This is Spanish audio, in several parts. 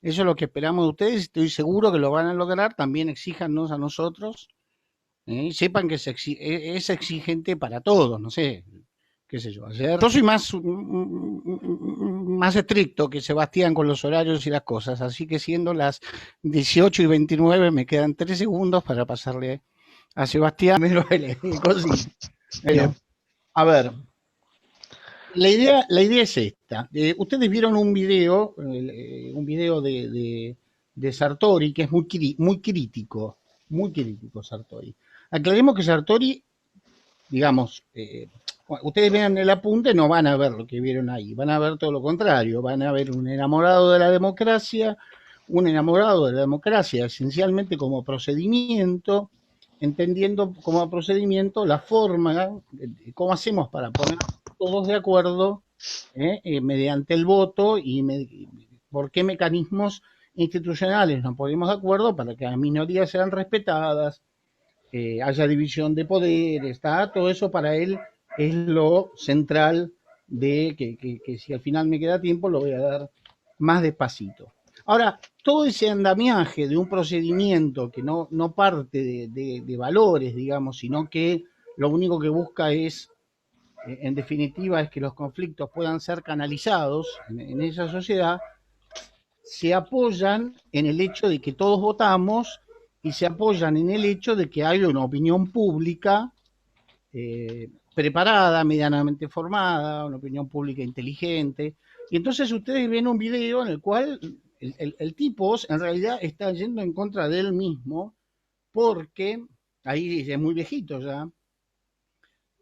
Eso es lo que esperamos de ustedes, estoy seguro que lo van a lograr, también exíjanos a nosotros, y sepan que es exigente para todos, no sé, qué sé yo. Ayer, yo soy más estricto que Sebastián con los horarios y las cosas, así que siendo las 18:29 me quedan 3 segundos para pasarle a Sebastián el cosito. Bien. A ver, la idea es esta. Ustedes vieron un video de Sartori que es muy crítico Sartori. Aclaremos que Sartori, digamos, ustedes vean el apunte, no van a ver lo que vieron ahí, van a ver todo lo contrario, van a ver un enamorado de la democracia esencialmente como procedimiento, entendiendo como procedimiento la forma, cómo hacemos para poner todos de acuerdo mediante el voto por qué mecanismos institucionales nos ponemos de acuerdo para que las minorías sean respetadas, haya división de poderes, está todo eso para él es lo central de que si al final me queda tiempo lo voy a dar más despacito. Ahora, todo ese andamiaje de un procedimiento que no parte de valores, digamos, sino que lo único que busca es, en definitiva, es que los conflictos puedan ser canalizados en esa sociedad, se apoyan en el hecho de que todos votamos y se apoyan en el hecho de que hay una opinión pública preparada, medianamente formada, una opinión pública inteligente. Y entonces ustedes ven un video en el cual el tipo en realidad está yendo en contra de él mismo porque, ahí es muy viejito ya,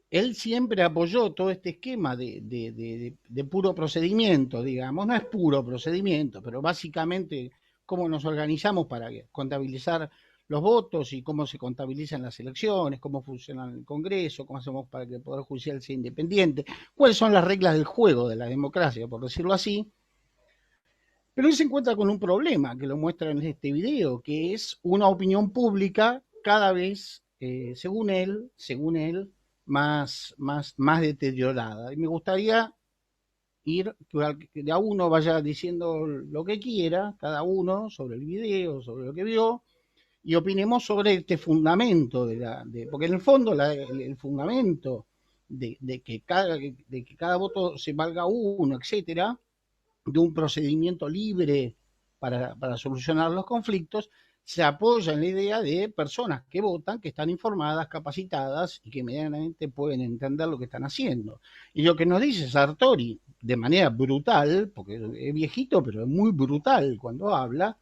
él siempre apoyó todo este esquema de puro procedimiento, digamos, no es puro procedimiento, pero básicamente cómo nos organizamos para contabilizar los votos y cómo se contabilizan las elecciones, cómo funciona el Congreso, cómo hacemos para que el Poder Judicial sea independiente, cuáles son las reglas del juego de la democracia, por decirlo así. Pero él se encuentra con un problema que lo muestra en este video, que es una opinión pública cada vez, según él, más deteriorada. Y me gustaría ir, que de a uno vaya diciendo lo que quiera, cada uno, sobre el video, sobre lo que vio, y opinemos sobre este fundamento, porque en el fondo el fundamento de que cada voto se valga uno, etcétera, de un procedimiento libre para solucionar los conflictos, se apoya en la idea de personas que votan, que están informadas, capacitadas y que medianamente pueden entender lo que están haciendo. Y lo que nos dice Sartori, de manera brutal, porque es viejito, pero es muy brutal cuando habla,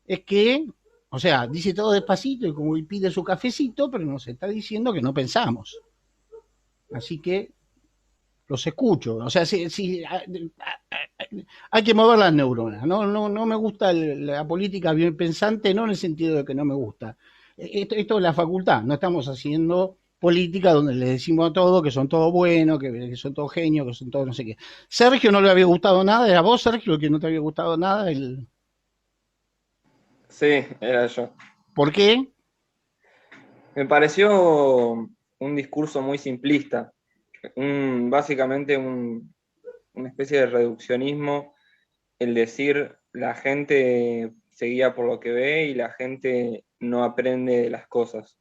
es que, o sea, dice todo despacito y como pide su cafecito, pero nos está diciendo que no pensamos. Así que los escucho. O sea, si hay que mover las neuronas. No me gusta la política bien pensante, no en el sentido de que no me gusta. Esto es la facultad, no estamos haciendo política donde le decimos a todos que son todos buenos, que son todos genios, que son todos no sé qué. Sergio no le había gustado nada, era vos, Sergio, el que no te había gustado nada. Sí, era yo. ¿Por qué? Me pareció un discurso muy simplista, básicamente una especie de reduccionismo, el decir la gente se guía por lo que ve y la gente no aprende de las cosas.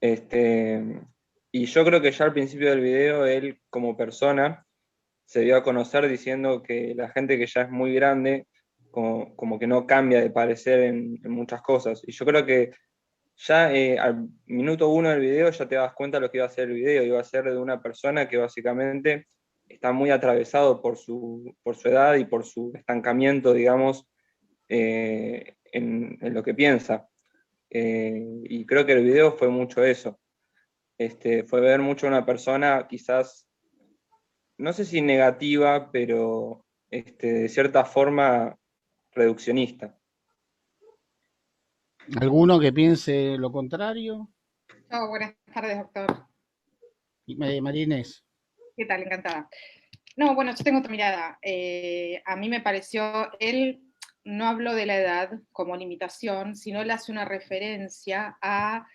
Y yo creo que ya al principio del video él como persona se dio a conocer diciendo que la gente que ya es muy grande como que no cambia de parecer en muchas cosas. Y yo creo que ya al minuto 1 del video ya te das cuenta de lo que iba a ser el video. Iba a ser de una persona que básicamente está muy atravesado por su edad y por su estancamiento, digamos, en lo que piensa. Y creo que el video fue mucho eso. Fue ver mucho a una persona quizás, no sé si negativa, pero de cierta forma reduccionista. ¿Alguno que piense lo contrario? Oh, buenas tardes, doctor. María Inés. ¿Qué tal? Encantada. No, bueno, yo tengo otra mirada. A mí me pareció, él no habló de la edad como limitación, sino él hace una referencia a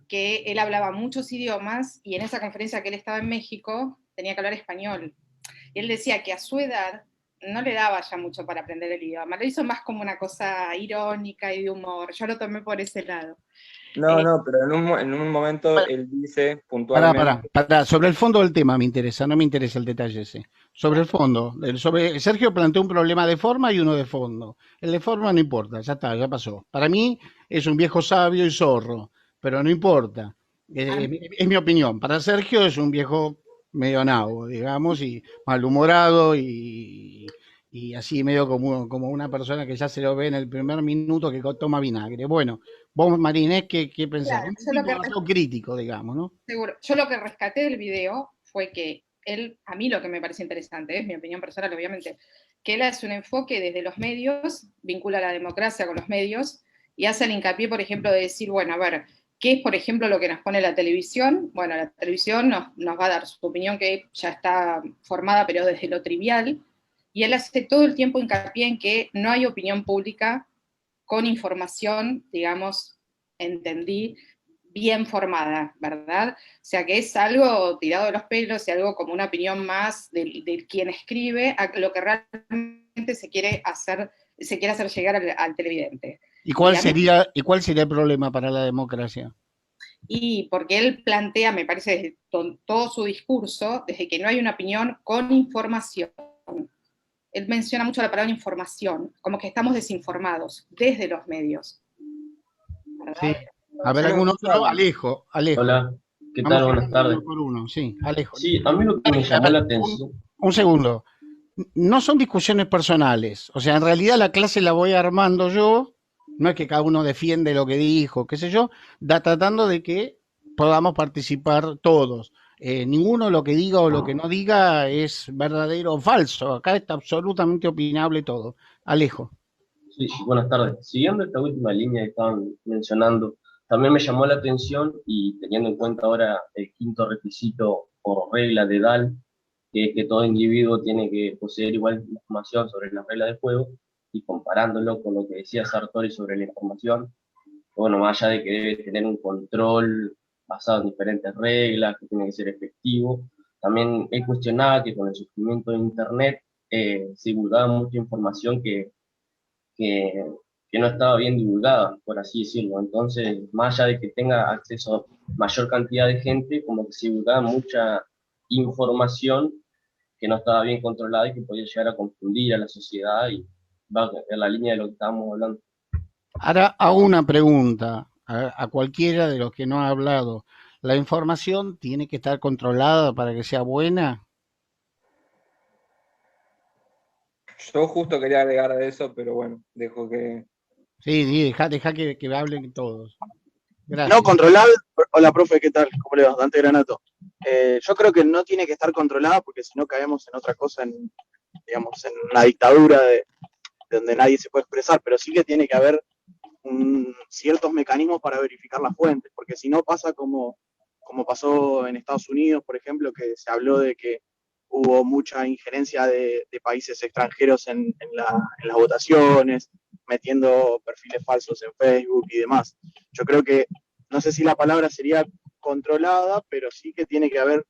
que él hablaba muchos idiomas y en esa conferencia que él estaba en México tenía que hablar español. Y él decía que a su edad no le daba ya mucho para aprender el idioma, lo hizo más como una cosa irónica y de humor, yo lo tomé por ese lado. No, pero en un momento él dice puntualmente. Sobre el fondo del tema me interesa, no me interesa el detalle ese. Sobre el fondo, Sergio planteó un problema de forma y uno de fondo. El de forma no importa, ya está, ya pasó. Para mí es un viejo sabio y zorro, pero no importa. Es mi opinión. Para Sergio es un viejo medio nabo, digamos, y malhumorado y así medio como una persona que ya se lo ve en el primer minuto que toma vinagre. Bueno, vos, Marinés, ¿qué pensás? Claro, Un tipo demasiado crítico, digamos, ¿no? seguro. Yo lo que rescaté del video fue que él, a mí lo que me parece interesante, es mi opinión personal obviamente, que él hace un enfoque desde los medios, vincula la democracia con los medios, y hace el hincapié, por ejemplo, de decir, bueno, a ver, ¿qué es, por ejemplo, lo que nos pone la televisión? Bueno, la televisión nos va a dar su opinión que ya está formada, pero desde lo trivial, y él hace todo el tiempo hincapié en que no hay opinión pública con información, digamos, entendí, bien formada, ¿verdad? O sea, que es algo tirado de los pelos y algo como una opinión más de quien escribe a lo que realmente se quiere hacer llegar al televidente. ¿Y cuál sería el problema para la democracia? Y porque él plantea, me parece, desde todo su discurso, desde que no hay una opinión con información. Él menciona mucho la palabra información, como que estamos desinformados desde los medios, ¿verdad? Sí. A ver, Yo no algún otro, escuchaba. Alejo. Hola, ¿qué Vamos tal? a ir Buenas tardes. uno por uno, sí, Alejo. Sí, a mí lo que me A llamó ver, la atención, un segundo. No son discusiones personales. O sea, en realidad la clase la voy armando yo. No es que cada uno defiende lo que dijo, qué sé yo. Tratando de que podamos participar todos. Ninguno lo que diga o lo que no diga es verdadero o falso. Acá está absolutamente opinable todo. Alejo. sí, buenas tardes. Siguiendo esta última línea que estaban mencionando, también me llamó la atención y teniendo en cuenta ahora el quinto requisito o regla de Dahl, que es que todo individuo tiene que poseer igual información sobre las reglas del juego, y comparándolo con lo que decía Sartori sobre la información, bueno, más allá de que debe tener un control basado en diferentes reglas, que tiene que ser efectivo, también él cuestionaba que con el surgimiento de Internet se divulgaba mucha información que, que no estaba bien divulgada, por así decirlo. Entonces, más allá de que tenga acceso a mayor cantidad de gente, como que se divulgaba mucha información que no estaba bien controlada y que podía llegar a confundir a la sociedad, y va en la línea de lo que estábamos hablando. Ahora hago una pregunta a cualquiera de los que no ha hablado. ¿La información tiene que estar controlada para que sea buena? Yo justo quería agregar de eso, pero bueno, dejo que. Sí, deja que hablen todos. No Gracias. controlada. Hola, profe, ¿qué tal? ¿Cómo le va? Dante Granato. Yo creo que no tiene que estar controlada porque si no caemos en otra cosa, digamos, en una dictadura de donde nadie se puede expresar, pero sí que tiene que haber ciertos mecanismos para verificar las fuentes, porque si no pasa como pasó en Estados Unidos, por ejemplo, que se habló de que hubo mucha injerencia de países extranjeros en las votaciones, metiendo perfiles falsos en Facebook y demás. Yo creo que, no sé si la palabra sería controlada, pero sí que tiene que haber,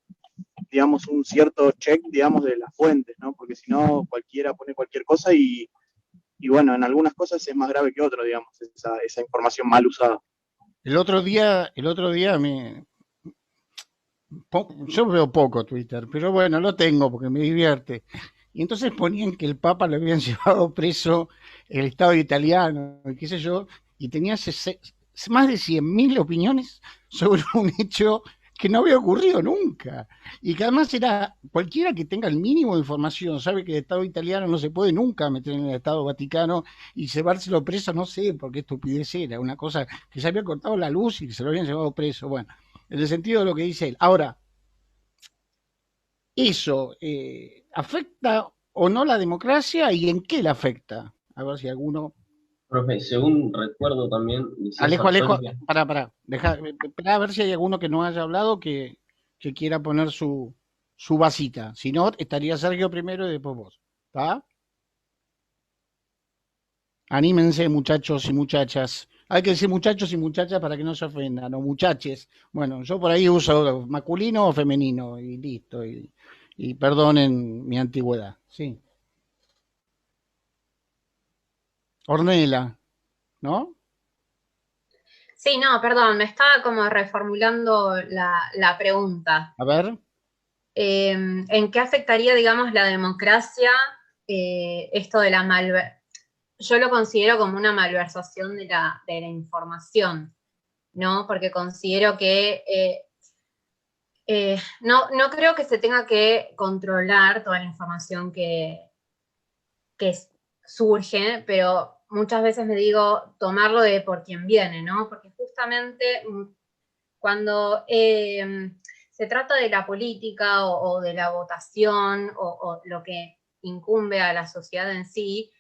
digamos, un cierto check, digamos, de las fuentes, ¿no? Porque si no, cualquiera pone cualquier cosa y bueno, en algunas cosas es más grave que otro, digamos, esa información mal usada. El otro día yo veo poco Twitter, pero bueno, lo tengo porque me divierte. Y entonces ponían que el Papa lo habían llevado preso el Estado italiano, y qué sé yo, y tenía más de 100.000 opiniones sobre un hecho que no había ocurrido nunca. Y que además era cualquiera que tenga el mínimo de información, sabe que el Estado italiano no se puede nunca meter en el Estado Vaticano y llevárselo preso, no sé por qué estupidez era, una cosa que se había cortado la luz y que se lo habían llevado preso. Bueno, en el sentido de lo que dice él. Ahora, ¿eso afecta o no la democracia y en qué la afecta? A ver si alguno. Profe, según recuerdo también, decía Alejo, Sartori que espera a ver si hay alguno que no haya hablado que quiera poner su vasita. Si no, estaría Sergio primero y después vos. ¿Está? Anímense, muchachos y muchachas. Hay que decir muchachos y muchachas para que no se ofendan, o muchaches. Bueno, yo por ahí uso masculino o femenino y listo. Y perdonen mi antigüedad. Sí. Ornella, ¿no? Sí, no, perdón, me estaba como reformulando la pregunta. A ver. ¿En qué afectaría, digamos, la democracia esto de la malversación? Yo lo considero como una malversación de la información, ¿no? Porque considero que no creo que se tenga que controlar toda la información que surge, pero muchas veces me digo tomarlo de por quien viene, ¿no? Porque justamente cuando se trata de la política o de la votación o lo que incumbe a la sociedad en sí,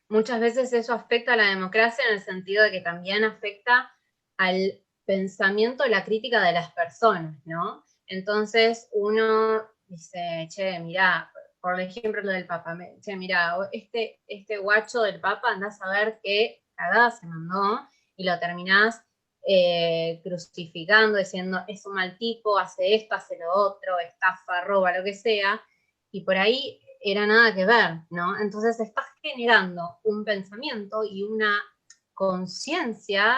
muchas veces eso afecta a la democracia en el sentido de que también afecta al pensamiento, la crítica de las personas, ¿no? Entonces uno dice, che, mirá, por ejemplo lo del Papa, che, mirá, este guacho del Papa andás a ver qué cagada se mandó y lo terminás crucificando, diciendo, es un mal tipo, hace esto, hace lo otro, estafa, roba, lo que sea, y por ahí era nada que ver, ¿no? Entonces estás generando un pensamiento y una conciencia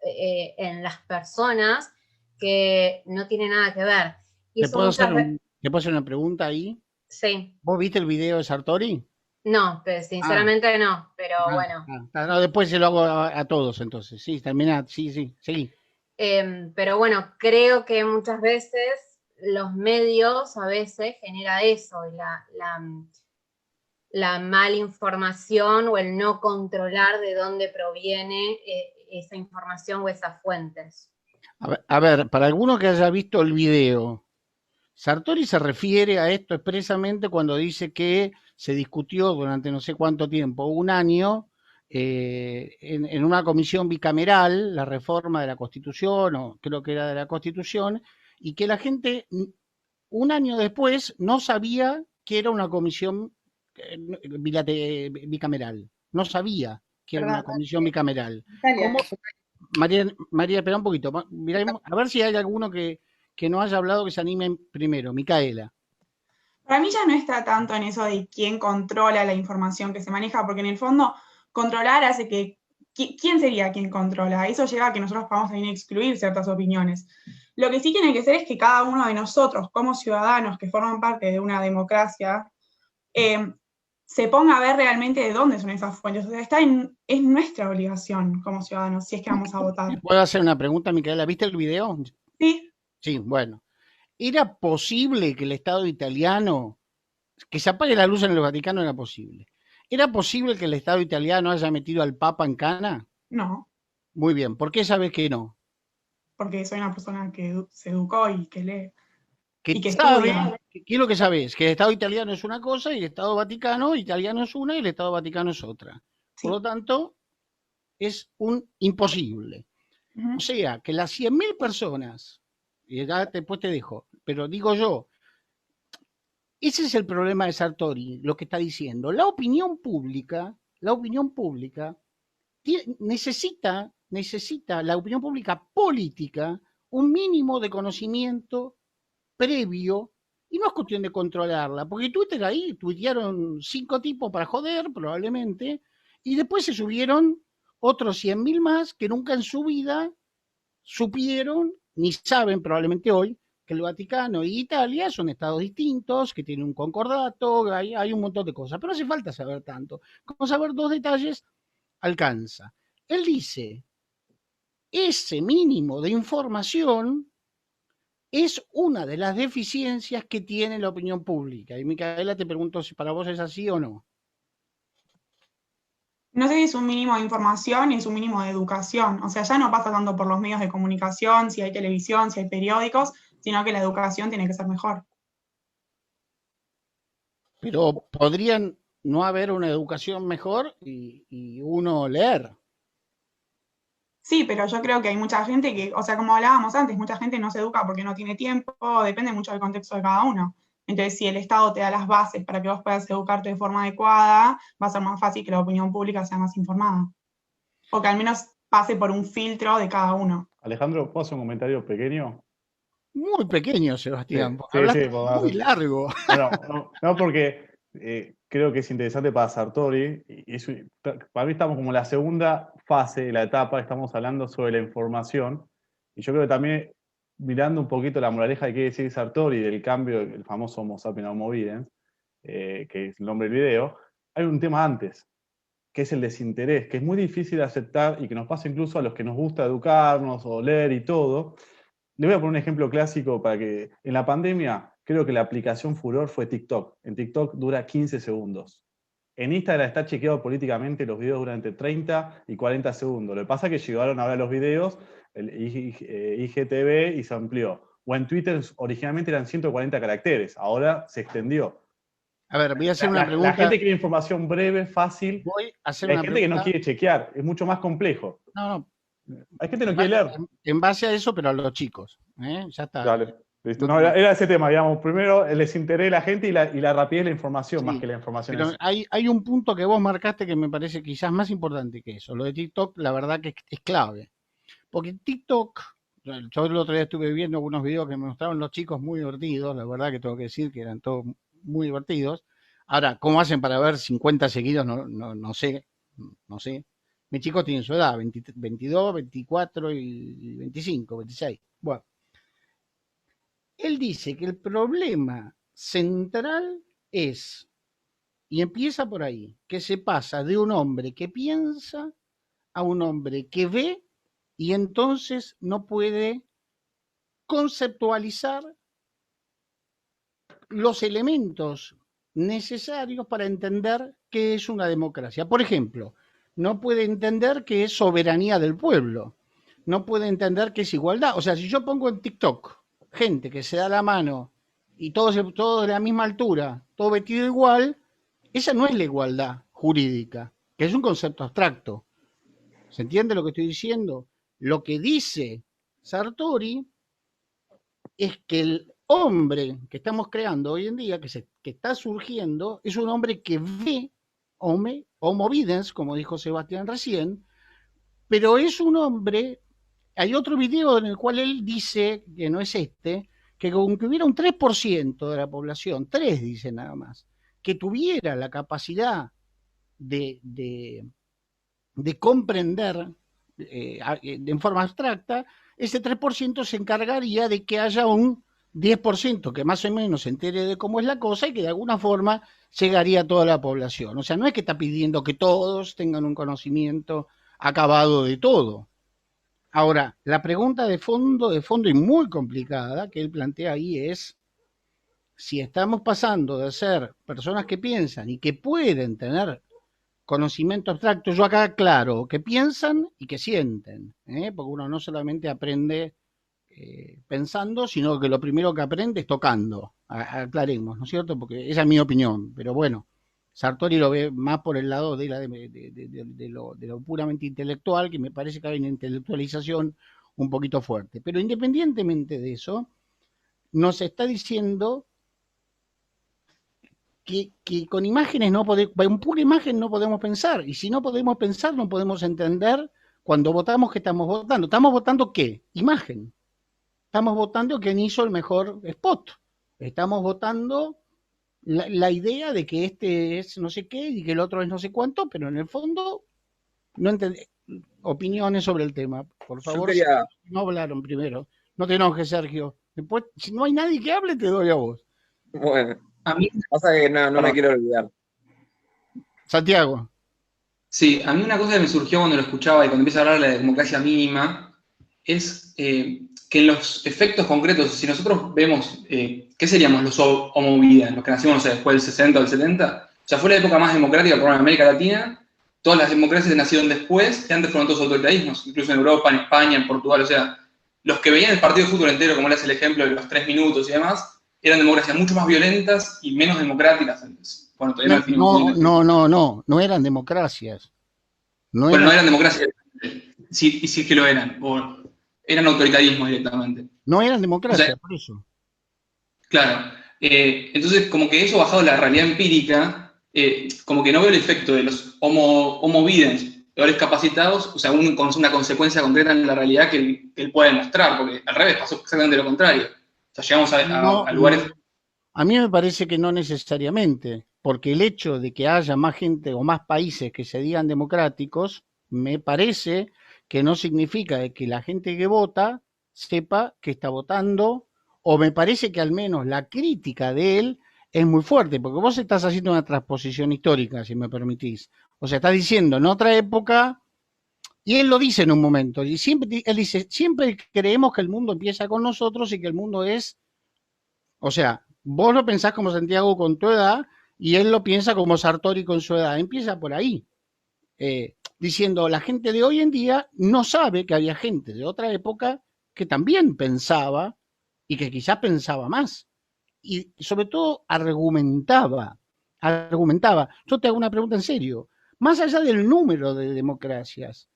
en las personas que no tiene nada que ver. Y ¿Te eso puedo muchas veces... ¿te puedo hacer una pregunta ahí? Sí. ¿Vos viste el video de Sartori? No, pero sinceramente no, pero bueno. No, después se lo hago a todos entonces. Sí, termina, sí, seguí. Pero bueno, creo que muchas veces los medios a veces genera eso, la mala información o el no controlar de dónde proviene esa información o esas fuentes. A ver, para alguno que haya visto el video, Sartori se refiere a esto expresamente cuando dice que se discutió durante no sé cuánto tiempo, un año, en una comisión bicameral, la reforma de la Constitución, o creo que era de la Constitución, y que la gente un año después no sabía que era una comisión bicameral. No sabía que era una comisión bicameral. ¿Cómo? María, espera un poquito. Miremos, a ver si hay alguno que no haya hablado que se anime primero. Micaela. Para mí ya no está tanto en eso de quién controla la información que se maneja, porque en el fondo controlar hace que... ¿Quién sería quien controla? Eso lleva a que nosotros podamos también excluir ciertas opiniones. Lo que sí tiene que ser es que cada uno de nosotros, como ciudadanos que forman parte de una democracia, se ponga a ver realmente de dónde son esas fuentes. O sea, es nuestra obligación como ciudadanos, si es que vamos a votar. ¿Puedo hacer una pregunta, Micaela? ¿Viste el video? Sí. Sí, bueno. ¿Era posible que el Estado italiano, que se apague la luz en el Vaticano era posible? ¿Era posible que el Estado italiano haya metido al Papa en cana? No. Muy bien. ¿Por qué sabes que no? Porque soy una persona que se educó y que lee. Que y que sabe, estudia. ¿qué es lo que sabes? Que el Estado italiano es una cosa y el Estado Vaticano italiano es una y el Estado Vaticano es otra. Sí. Por lo tanto, es un imposible. O sea, que las 100.000 personas, y ya después te dejo, pero digo yo, ese es el problema de Sartori, lo que está diciendo. La opinión pública necesita la opinión pública política un mínimo de conocimiento previo, y no es cuestión de controlarla, porque Twitter ahí tuitearon 5 tipos para joder, probablemente, y después se subieron otros 100.000 más que nunca en su vida supieron, ni saben probablemente hoy, que el Vaticano y Italia son estados distintos, que tienen un concordato, hay un montón de cosas, pero no hace falta saber tanto. Como saber 2 detalles alcanza. Él dice, ese mínimo de información es una de las deficiencias que tiene la opinión pública. Y Micaela, te pregunto si para vos es así o no. No sé si es un mínimo de información y es un mínimo de educación. O sea, ya no pasa tanto por los medios de comunicación, si hay televisión, si hay periódicos, sino que la educación tiene que ser mejor. Pero podrían no haber una educación mejor y uno leer. Sí, pero yo creo que hay mucha gente que, o sea, como hablábamos antes, mucha gente no se educa porque no tiene tiempo, depende mucho del contexto de cada uno. Entonces, si el Estado te da las bases para que vos puedas educarte de forma adecuada, va a ser más fácil que la opinión pública sea más informada. O que al menos pase por un filtro de cada uno. Alejandro, ¿puedo hacer un comentario pequeño? Muy pequeño, Sebastián. Sí, Hablaste muy largo. Bueno, no porque creo que es interesante para Sartori, para mí estamos como en la segunda fase de la etapa, estamos hablando sobre la información, y yo creo que también, mirando un poquito la moraleja que quiere decir Sartori del cambio, el famoso Homo sapiens a Homo videns, que es el nombre del video, hay un tema antes, que es el desinterés, que es muy difícil de aceptar y que nos pasa incluso a los que nos gusta educarnos o leer y todo. Le voy a poner un ejemplo clásico para que, en la pandemia, creo que la aplicación furor fue TikTok. En TikTok dura 15 segundos. En Instagram está chequeado políticamente, los videos duran entre 30 y 40 segundos. Lo que pasa es que llegaron ahora los videos, el IGTV, y se amplió. O en Twitter originalmente eran 140 caracteres, ahora se extendió. A ver, voy a hacer una pregunta. La gente quiere información breve, fácil. Voy a hacer Hay una gente que no pregunta. quiere chequear, es mucho más complejo. No, Hay gente que no quiere leer. en base a eso, pero a los chicos. Ya está. Dale, listo. No, era ese tema, digamos. Primero, el desinterés de la gente y la rapidez de la información, Sí, más que la información. pero hay un punto que vos marcaste que me parece quizás más importante que eso. Lo de TikTok, la verdad que es clave. Porque TikTok, yo el otro día estuve viendo algunos videos que me mostraron los chicos muy divertidos, la verdad que tengo que decir que eran todos muy divertidos. Ahora, ¿cómo hacen para ver 50 seguidos? No sé. Mis chicos tienen su edad, 22, 24 y 25, 26. Bueno, él dice que el problema central es, y empieza por ahí, que se pasa de un hombre que piensa a un hombre que ve y entonces no puede conceptualizar los elementos necesarios para entender qué es una democracia. Por ejemplo, no puede entender qué es soberanía del pueblo, no puede entender qué es igualdad. O sea, si yo pongo en TikTok gente que se da la mano y todos de la misma altura, todo vestido igual, esa no es la igualdad jurídica, que es un concepto abstracto. ¿Se entiende lo que estoy diciendo? Lo que dice Sartori es que el hombre que estamos creando hoy en día, que está surgiendo, es un hombre que ve homo videns, como dijo Sebastián recién, pero es un hombre. Hay otro video en el cual él dice, que no es este, que aunque hubiera un 3% de la población, 3 dice nada más, que tuviera la capacidad de comprender en forma abstracta, ese 3% se encargaría de que haya un 10% que más o menos se entere de cómo es la cosa y que de alguna forma llegaría a toda la población. O sea, no es que está pidiendo que todos tengan un conocimiento acabado de todo. Ahora, la pregunta de fondo y muy complicada que él plantea ahí es si estamos pasando de ser personas que piensan y que pueden tener conocimiento abstracto, yo acá aclaro, que piensan y que sienten, porque uno no solamente aprende pensando, sino que lo primero que aprende es tocando, aclaremos, ¿no es cierto? Porque esa es mi opinión, pero bueno, Sartori lo ve más por el lado de lo puramente intelectual, que me parece que hay una intelectualización un poquito fuerte. Pero independientemente de eso, nos está diciendo que con imágenes no podemos, en pura imagen no podemos pensar, y si no podemos pensar, no podemos entender cuando votamos que estamos votando. ¿Estamos votando qué? Imagen. Estamos votando quién hizo el mejor spot. Estamos votando la idea de que este es no sé qué y que el otro es no sé cuánto, pero en el fondo no entendí. Opiniones sobre el tema, por favor. No hablaron primero. No te enojes, Sergio. Después, si no hay nadie que hable, te doy a vos. Bueno, A mí, pasa que no me quiero olvidar. Santiago. sí, a mí una cosa que me surgió cuando lo escuchaba y cuando empieza a hablar de la democracia mínima es que en los efectos concretos, si nosotros vemos qué seríamos los homo videns, los que nacimos, no sé, después del 60 o del 70, o sea, fue la época más democrática por en América Latina. Todas las democracias que nacieron después, que antes fueron todos autoritarismos, incluso en Europa, en España, en Portugal. O sea, los que veían el partido de fútbol entero, como le hace el ejemplo de los 3 minutos y demás, eran democracias mucho más violentas y menos democráticas antes. Bueno, todavía No eran democracias. No eran democracias. Sí es que lo eran. O eran autoritarismo directamente. No eran democracias, o sea, por eso. Claro. Entonces, como que eso bajado a la realidad empírica, como que no veo el efecto de los homo videns, peores capacitados, o sea, con una consecuencia concreta en la realidad que él puede demostrar, porque al revés pasó exactamente lo contrario. O sea, llegamos a lugares... A mí me parece que no necesariamente. porque el hecho de que haya más gente o más países que se digan democráticos, me parece que no significa que la gente que vota sepa que está votando, o me parece que al menos la crítica de él es muy fuerte, porque vos estás haciendo una transposición histórica, si me permitís. O sea, estás diciendo, en otra época, y él lo dice en un momento, y siempre, él dice, siempre creemos que el mundo empieza con nosotros y que el mundo es, o sea, vos lo pensás como Santiago con tu edad, y él lo piensa como Sartori con su edad, empieza por ahí. Diciendo, la gente de hoy en día no sabe que había gente de otra época que también pensaba y que quizás pensaba más. Y sobre todo argumentaba. Yo te hago una pregunta en serio. Más allá del número de democracias,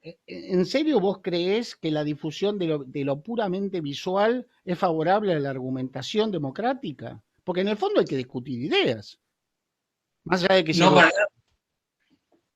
¿en serio vos creés que la difusión de lo puramente visual es favorable a la argumentación democrática? Porque en el fondo hay que discutir ideas. Más allá de que No, para nada.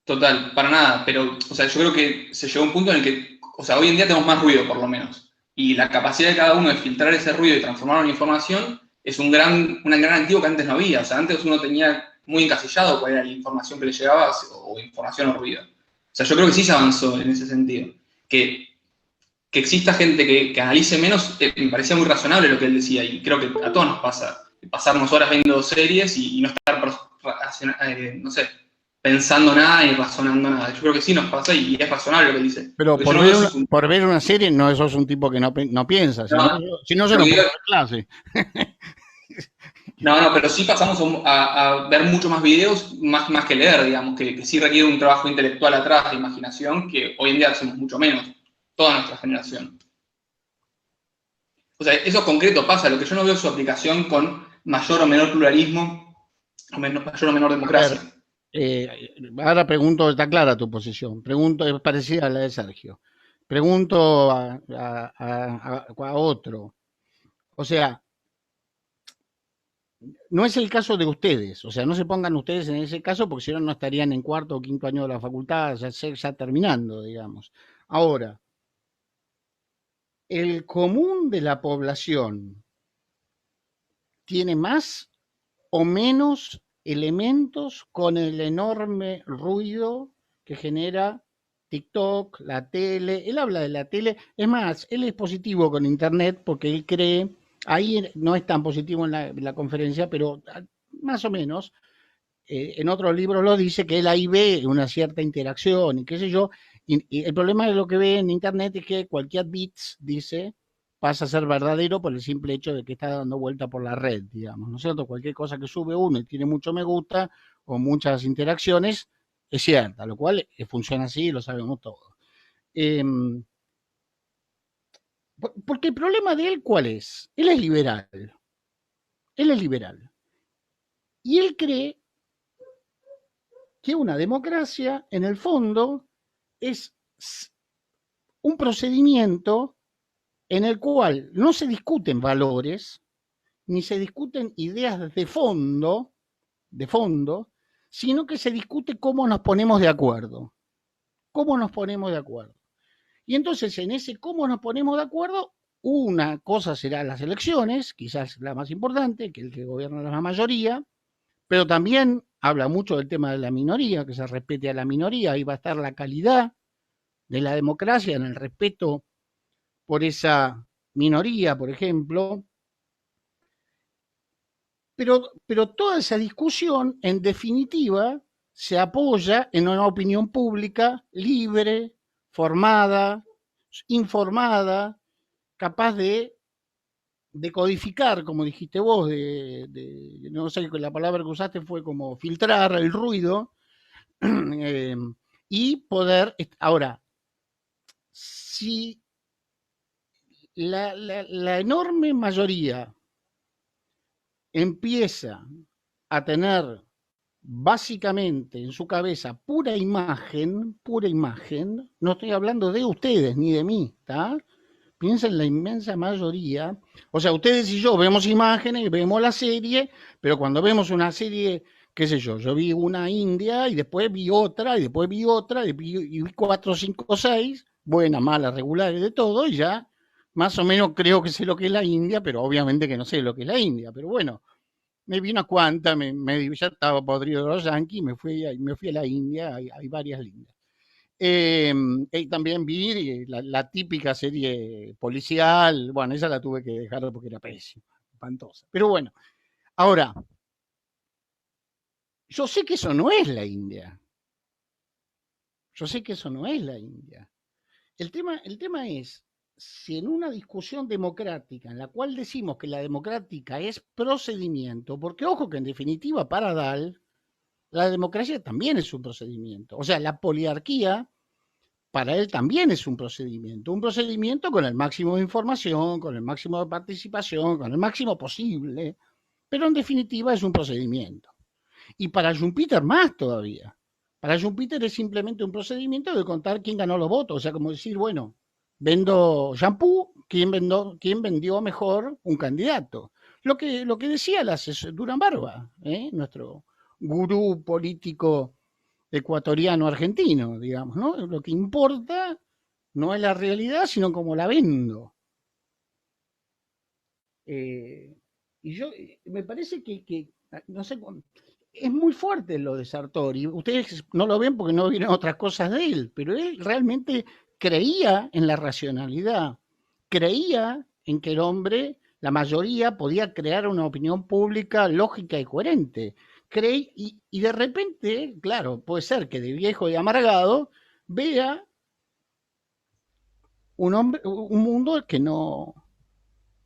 Total, para nada. Pero, o sea, yo creo que se llegó a un punto en el que, o sea, hoy en día tenemos más ruido, por lo menos. Y la capacidad de cada uno de filtrar ese ruido y transformarlo en información es un gran activo que antes no había. O sea, antes uno tenía muy encasillado cuál era la información que le llegaba, o información o ruido. O sea, yo creo que sí se avanzó en ese sentido. Que exista gente que analice menos, me parecía muy razonable lo que él decía, y creo que a todos nos pasa. Pasarnos horas viendo series y no estar, no sé, pensando nada y razonando nada. Yo creo que sí nos pasa y es razonable lo que dice. Pero por ver una serie no sos un tipo que no piensa, si no se nos pone clase. No, pero sí pasamos a ver mucho más videos, más que leer, digamos, que sí requiere un trabajo intelectual atrás, de imaginación, que hoy en día hacemos mucho menos, toda nuestra generación. O sea, eso concreto pasa, lo que yo no veo es su aplicación con mayor o menor pluralismo, o mayor o menor democracia. Ahora pregunto, está clara tu posición, pregunto, es parecida a la de Sergio. Pregunto a otro. O sea, no es el caso de ustedes, o sea, no se pongan ustedes en ese caso porque si no, no estarían en cuarto o quinto año de la facultad, ya terminando, digamos. Ahora, el común de la población tiene más o menos elementos con el enorme ruido que genera TikTok, la tele. Él habla de la tele, es más, él es positivo con Internet porque él cree, ahí no es tan positivo en la conferencia, pero más o menos, en otros libros lo dice, que él ahí ve una cierta interacción y qué sé yo, y el problema de lo que ve en Internet es que cualquier bits, dice, pasa a ser verdadero por el simple hecho de que está dando vuelta por la red, digamos, ¿no es cierto? Cualquier cosa que sube uno y tiene mucho me gusta o muchas interacciones es cierta, lo cual funciona así, lo sabemos todos. Porque el problema de él, ¿cuál es? Él es liberal. Él es liberal. Y él cree que una democracia, en el fondo, es un procedimiento en el cual no se discuten valores, ni se discuten ideas de fondo, sino que se discute cómo nos ponemos de acuerdo. ¿Cómo nos ponemos de acuerdo? Y entonces, en ese cómo nos ponemos de acuerdo, una cosa será las elecciones, quizás la más importante, que el que gobierna la mayoría, pero también habla mucho del tema de la minoría, que se respete a la minoría, ahí va a estar la calidad de la democracia en el respeto por esa minoría, por ejemplo. Pero toda esa discusión, en definitiva, se apoya en una opinión pública libre, formada, informada, capaz de codificar, como dijiste vos, no sé, la palabra que usaste fue como filtrar el ruido, y poder, ahora, si la enorme mayoría empieza a tener básicamente en su cabeza pura imagen, no estoy hablando de ustedes ni de mí, ¿está? Piensa en la inmensa mayoría, o sea, ustedes y yo vemos imágenes, vemos la serie, pero cuando vemos una serie, qué sé yo vi una india y después vi otra, y después vi otra, y vi 4, 5, 6, buenas, malas, regulares, de todo, y ya más o menos creo que sé lo que es la India, pero obviamente que no sé lo que es la India, pero bueno, me vi una cuanta, ya estaba podrido de los yanquis, me fui a la India, hay varias lindas. Y también vi la típica serie policial, bueno, esa la tuve que dejar porque era pésima, espantosa. Pero bueno, ahora, yo sé que eso no es la India. Yo sé que eso no es la India. El tema es, si en una discusión democrática, en la cual decimos que la democrática es procedimiento, porque ojo que en definitiva para Dahl, la democracia también es un procedimiento. O sea, la poliarquía para él también es un procedimiento con el máximo de información, con el máximo de participación, con el máximo posible, pero en definitiva es un procedimiento. Y para Schumpeter más todavía. Para Schumpeter es simplemente un procedimiento de contar quién ganó los votos, o sea, como decir, bueno, vendo shampoo, quién vendió mejor un candidato. Lo que decía Durán Barba, nuestro gurú político ecuatoriano-argentino, digamos, ¿no? Lo que importa no es la realidad, sino cómo la vendo. Y yo, me parece que no sé, es muy fuerte lo de Sartori. Ustedes no lo ven porque no vieron otras cosas de él, pero él realmente creía en la racionalidad, creía en que el hombre, la mayoría, podía crear una opinión pública lógica y coherente. Y de repente, claro, puede ser que de viejo y amargado vea un mundo que no,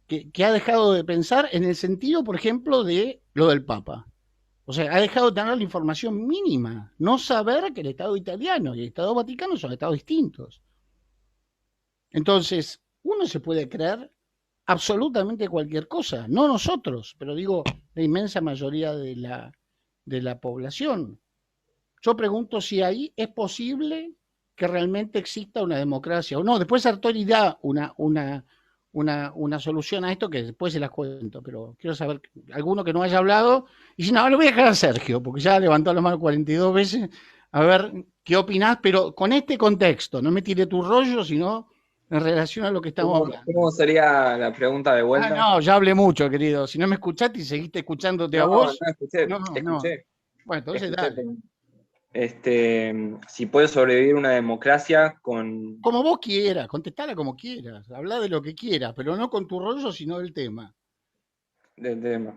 que ha dejado de pensar en el sentido, por ejemplo, de lo del Papa. O sea, ha dejado de tener la información mínima, no saber que el Estado italiano y el Estado vaticano son estados distintos. Entonces, uno se puede creer absolutamente cualquier cosa, no nosotros, pero digo, la inmensa mayoría de la población. Yo pregunto si ahí es posible que realmente exista una democracia o no. Después Sartori da una solución a esto que después se las cuento, pero quiero saber, alguno que no haya hablado, y si no, lo voy a dejar a Sergio, porque ya levantó la mano 42 veces, a ver qué opinás, pero con este contexto, no me tire tu rollo, sino en relación a lo que estamos hablando. ¿Cómo sería la pregunta de vuelta? No, ya hablé mucho, querido. Si no me escuchaste y seguiste escuchándote a vos. Escuché. Bueno, entonces dale. Si puede sobrevivir una democracia con... Como vos quieras, contestala como quieras, habla de lo que quieras, pero no con tu rollo, sino del tema. Del tema.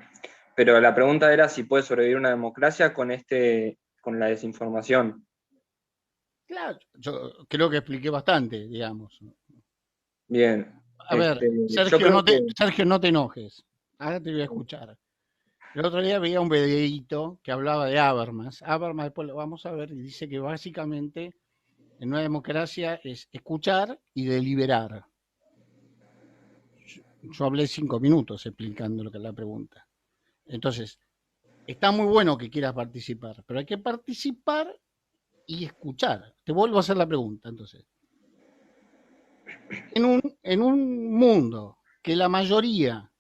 Pero la pregunta era si puede sobrevivir una democracia con la desinformación. Claro, yo creo que expliqué bastante, digamos. Bien. A ver, Sergio, no te enojes. Ahora te voy a escuchar. El otro día veía un videíto que hablaba de Habermas. Habermas después lo vamos a ver y dice que básicamente en una democracia es escuchar y deliberar. Yo hablé 5 minutos explicando lo que es la pregunta. Entonces, está muy bueno que quieras participar, pero hay que participar y escuchar. Te vuelvo a hacer la pregunta, entonces. En un mundo que la mayoría,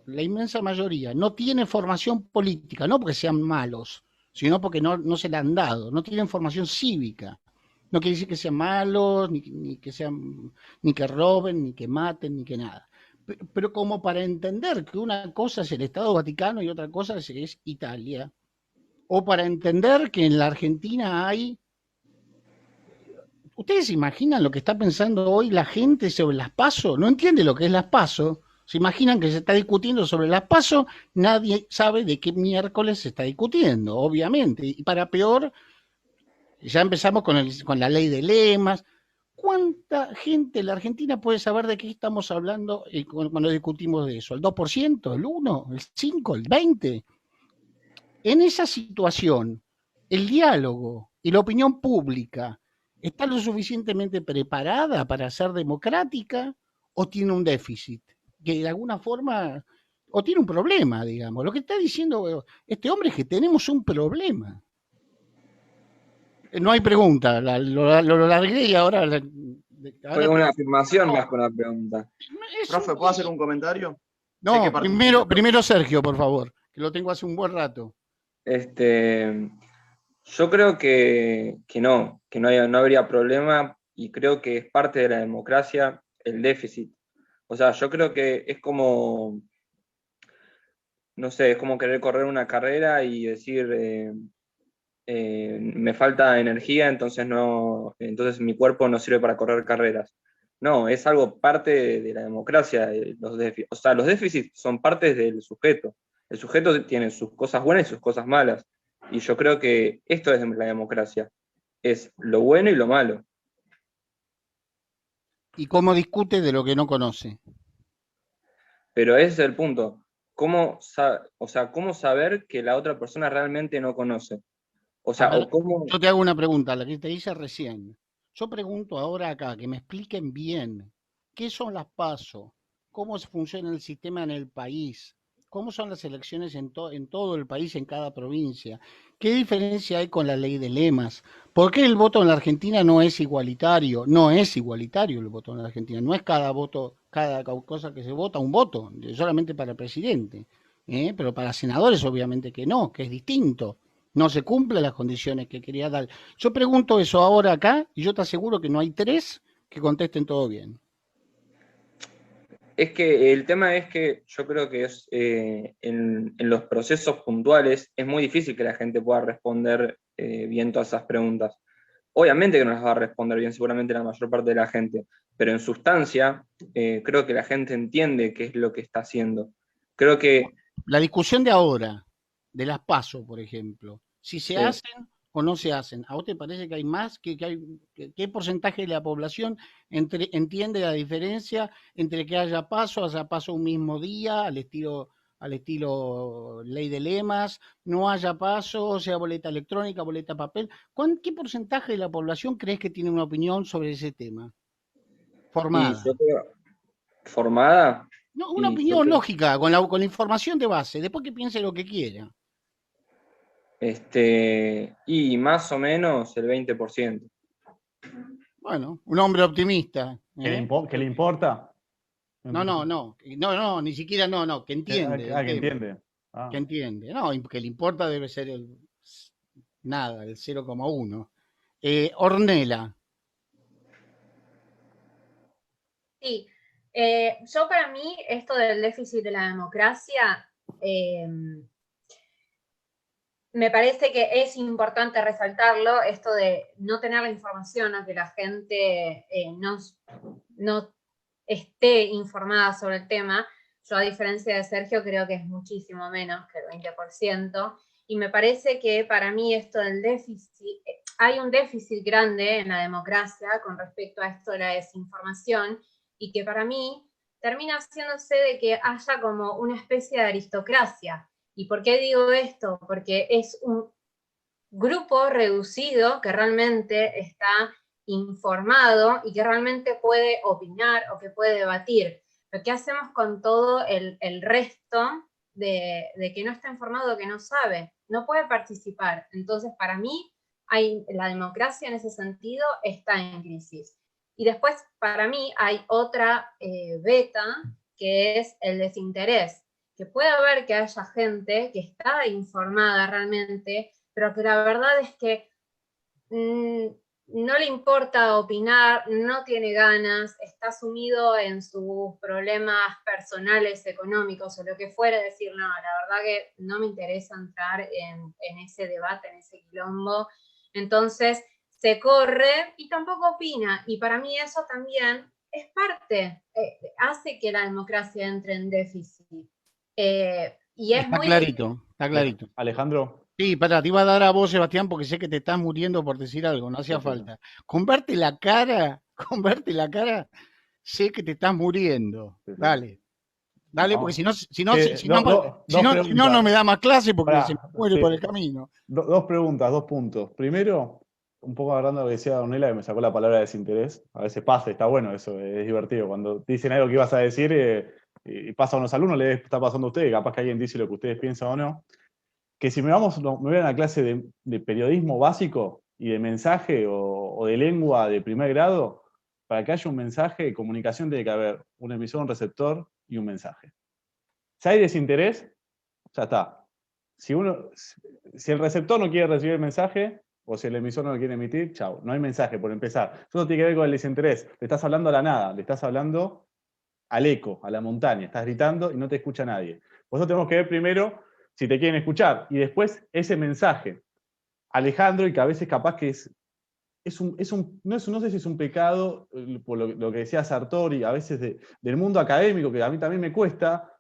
la inmensa mayoría, no tiene formación política, no porque sean malos, sino porque no se la han dado, no tienen formación cívica. No quiere decir que sean malos, ni que roben, ni que maten, ni que nada. Pero como para entender que una cosa es el Estado Vaticano y otra cosa es Italia, o para entender que en la Argentina hay... ¿Ustedes se imaginan lo que está pensando hoy la gente sobre las PASO? No entiende lo que es las PASO. Se imaginan que se está discutiendo sobre las PASO, nadie sabe de qué miércoles se está discutiendo, obviamente. Y para peor, ya empezamos con la ley de lemas. ¿Cuánta gente en la Argentina puede saber de qué estamos hablando cuando discutimos de eso? ¿El 2%? ¿El 1%? ¿El 5%? ¿El 20%? En esa situación, el diálogo y la opinión pública ¿está lo suficientemente preparada para ser democrática o tiene un déficit? Que de alguna forma, o tiene un problema, digamos. Lo que está diciendo este hombre es que tenemos un problema. No hay pregunta, lo largué y ahora... Fue una afirmación más con la pregunta. Profe, ¿puedo hacer un comentario? No, primero Sergio, por favor, que lo tengo hace un buen rato. Yo creo que no habría problema y creo que es parte de la democracia el déficit. O sea, yo creo que es como no sé, es como querer correr una carrera y decir, me falta energía, entonces mi cuerpo no sirve para correr carreras. No, es algo parte de la democracia. Los déficits son partes del sujeto. El sujeto tiene sus cosas buenas y sus cosas malas. Y yo creo que esto es la democracia. Es lo bueno y lo malo. ¿Y cómo discute de lo que no conoce? Pero ese es el punto. ¿Cómo saber que la otra persona realmente no conoce? O sea, A ver, o cómo... yo te hago una pregunta, la que te hice recién. Yo pregunto ahora acá, que me expliquen bien, ¿qué son las PASO? ¿Cómo funciona el sistema en el país? ¿Cómo son las elecciones en todo el país, en cada provincia? ¿Qué diferencia hay con la ley de lemas? ¿Por qué el voto en la Argentina no es igualitario? No es igualitario el voto en la Argentina. No es cada voto, cada cosa que se vota, un voto, solamente para presidente. Pero para senadores obviamente que no, que es distinto. No se cumplen las condiciones que quería dar. Yo pregunto eso ahora acá y yo te aseguro que no hay 3 que contesten todo bien. Es que el tema es que yo creo que en los procesos puntuales es muy difícil que la gente pueda responder bien todas esas preguntas. Obviamente que no las va a responder bien seguramente la mayor parte de la gente, pero en sustancia creo que la gente entiende qué es lo que está haciendo. Creo que... La discusión de ahora, de las PASO, por ejemplo, si se Sí. hacen o no se hacen, ¿a vos te parece que hay más? ¿Qué porcentaje de la población entiende la diferencia entre que haya PASO un mismo día, al estilo ley de lemas, no haya PASO, sea boleta electrónica, boleta papel? ¿Qué porcentaje de la población crees que tiene una opinión sobre ese tema? Y Formada. yo creo, formada, No, una y yo opinión creo, lógica, con la información de base, después que piense lo que quiera. y más o menos el 20%. Bueno, un hombre optimista. ¿Que le importa? No, ni siquiera no, que entiende del Que tema, entiende. Ah. que entiende. No, que le importa debe ser nada, el 0,1. Ornella, Sí, yo para mí esto del déficit de la democracia, me parece que es importante resaltarlo, esto de no tener la información o que la gente no esté informada sobre el tema. Yo, a diferencia de Sergio, creo que es muchísimo menos que el 20%, y me parece que para mí esto del déficit, hay un déficit grande en la democracia con respecto a esto de la desinformación, y que para mí termina haciéndose de que haya como una especie de aristocracia. ¿Y por qué digo esto? Porque es un grupo reducido que realmente está informado y que realmente puede opinar o que puede debatir. Pero ¿qué hacemos con todo el resto de que no está informado, que no sabe? No puede participar. Entonces, para mí, la democracia en ese sentido está en crisis. Y después, para mí, hay otra beta, que es el desinterés. Que puede haber que haya gente que está informada realmente, pero que la verdad es que no le importa opinar, no tiene ganas, está sumido en sus problemas personales, económicos o lo que fuera, decir, no, la verdad que no me interesa entrar en ese debate, en ese quilombo. Entonces se corre y tampoco opina. Y para mí eso también es parte, hace que la democracia entre en déficit. Y es está muy clarito, está clarito. Alejandro. Sí, te iba a dar a vos, Sebastián, porque sé que te estás muriendo por decir algo, no hacía falta. Con verte la cara, sé que te estás muriendo. Dale, porque si no, no me da más clase porque se me muere por el camino. Dos preguntas, 2 puntos. Primero, un poco agarrando lo que decía Ornella, que me sacó la palabra desinterés. A veces pasa, está bueno eso, es divertido. Cuando te dicen algo que ibas a decir y pasa a unos alumnos, le está pasando a ustedes, capaz que alguien dice lo que ustedes piensan o no. Que si me voy a una clase de periodismo básico y de mensaje o de lengua de primer grado, para que haya un mensaje de comunicación tiene que haber un emisor, un receptor y un mensaje. Si hay desinterés, ya está. Si el receptor no quiere recibir el mensaje, o si el emisor no lo quiere emitir, chau, no hay mensaje por empezar. Eso no tiene que ver con el desinterés. Le estás hablando a la nada, le estás hablando al eco, a la montaña. Estás gritando y no te escucha nadie. Por eso tenemos que ver primero si te quieren escuchar y después ese mensaje. Alejandro, y que a veces capaz que no sé si es un pecado, por lo que decía Sartori, a veces del mundo académico, que a mí también me cuesta.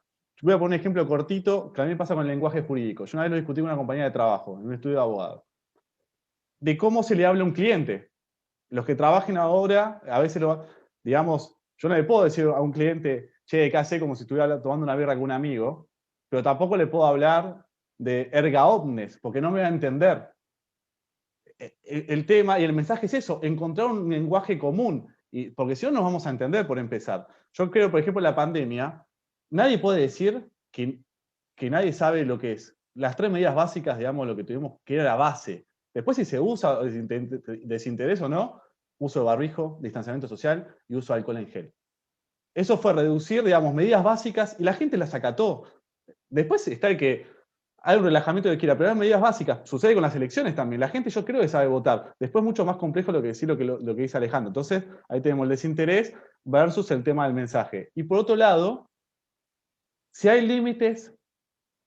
Voy a poner un ejemplo cortito, que a mí me pasa con el lenguaje jurídico. Yo una vez lo discutí con una compañía de trabajo, en un estudio de abogado, de cómo se le habla a un cliente. Los que trabajen ahora, a veces, digamos, yo no le puedo decir a un cliente, che, ¿qué hace? Como si estuviera tomando una birra con un amigo, pero tampoco le puedo hablar de erga omnes, porque no me va a entender. El tema y el mensaje es eso, encontrar un lenguaje común, porque si no nos vamos a entender por empezar. Yo creo, por ejemplo, en la pandemia, nadie puede decir que nadie sabe lo que es. Las 3 medidas básicas, digamos, lo que tuvimos que era la base. Después si se usa desinterés o no, uso de barbijo, distanciamiento social y uso de alcohol en gel. Eso fue reducir, digamos, medidas básicas y la gente las acató. Después está el que hay un relajamiento que quiera, pero hay medidas básicas. Sucede con las elecciones también. La gente yo creo que sabe votar. Después mucho más complejo lo que dice Alejandro. Entonces ahí tenemos el desinterés versus el tema del mensaje. Y por otro lado, si hay límites,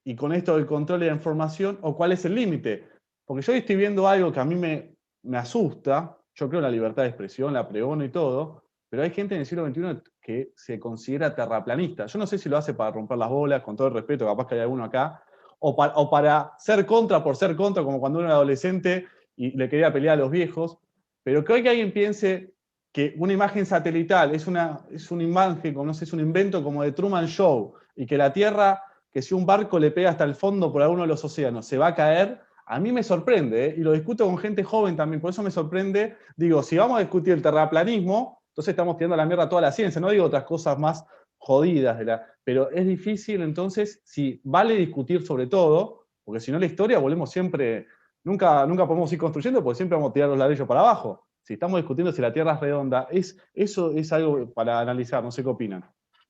y con esto del control de la información, o cuál es el límite. Porque yo estoy viendo algo que a mí me asusta, yo creo en la libertad de expresión, la pregono y todo, pero hay gente en el siglo XXI que se considera terraplanista. Yo no sé si lo hace para romper las bolas, con todo el respeto, capaz que hay alguno acá, o para ser contra por ser contra, como cuando uno era adolescente y le quería pelear a los viejos, pero creo que alguien piense que una imagen satelital es un imagen, no sé, es un invento como de Truman Show, y que la Tierra, que si un barco le pega hasta el fondo por alguno de los océanos, se va a caer, a mí me sorprende, y lo discuto con gente joven también, por eso me sorprende. Digo, si vamos a discutir el terraplanismo, entonces estamos tirando a la mierda a toda la ciencia, no digo otras cosas más jodidas, pero es difícil, entonces, si vale discutir sobre todo, porque si no la historia volvemos siempre, nunca podemos ir construyendo, porque siempre vamos a tirar los ladrillos para abajo. Si estamos discutiendo si la Tierra es redonda, eso es algo para analizar, no sé qué opinan.